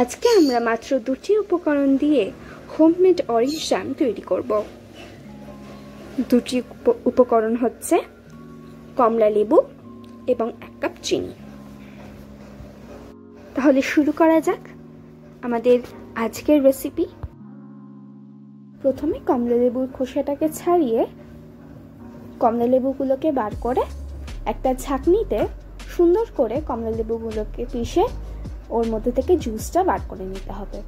আজকে আমরা মাত্র দুটি উপকরণ দিয়ে হোমমেড অরেঞ্জ জ্যাম তৈরি করব। দুটি উপকরণ হচ্ছে কমলা লেবু এবং 1 কাপ চিনি। তাহলে শুরু করা যাক আমাদের আজকের রেসিপি। প্রথমে কমলা লেবুর খোসাটাকে ছাড়িয়ে কমলা লেবুগুলোকে বার করে একটা ছাঁকনিতে সুন্দর করে কমলা লেবুগুলোকে পিষে ওর মধ্যে থেকে জুসটা বার করে নিতে হবে।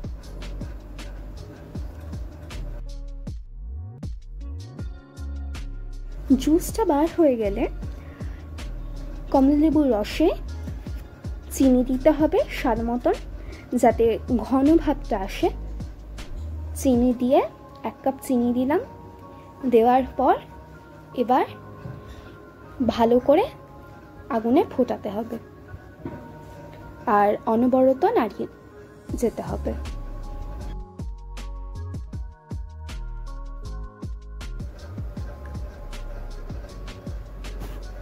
জুসটা বার হয়ে গেলে কমলা লেবুর রসে চিনি দিতে হবে স্বাদ মতন, যাতে ঘন ভাবটা আসে। চিনি দিয়ে 1 কাপ চিনি দিলাম। দেওয়ার পর এবার ভালো করে আগুনে ফোটাতে হবে আর অনবরত নাড়িয়ে যেতে হবে।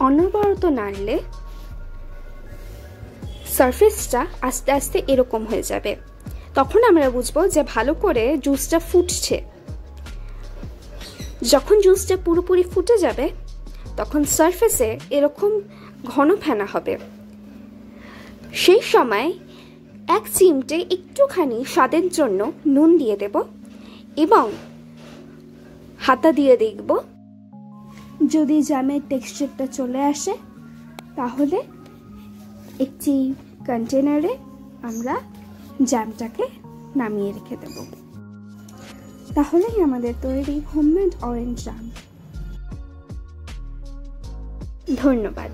অনবরত নাড়লে সারফেসটা আস্তে আস্তে এরকম হয়ে যাবে। তখন আমরা বুঝবো যে ভালো করে জুসটা ফুটছে। যখন জুসটা পুরোপুরি ফুটে যাবে তখন সারফেসে এরকম ঘন ফেনা হবে। সেই সময় 1 চিমটে একটুখানি স্বাদের জন্য নুন দিয়ে দেব এবং হাতা দিয়ে দেখব যদি জ্যামের টেক্সচারটা চলে আসে তাহলে একটি কন্টেনারে আমরা জ্যামটাকে নামিয়ে রেখে দেব। তাহলেই আমাদের তৈরি হোমমেড অরেঞ্জ জ্যাম। ধন্যবাদ।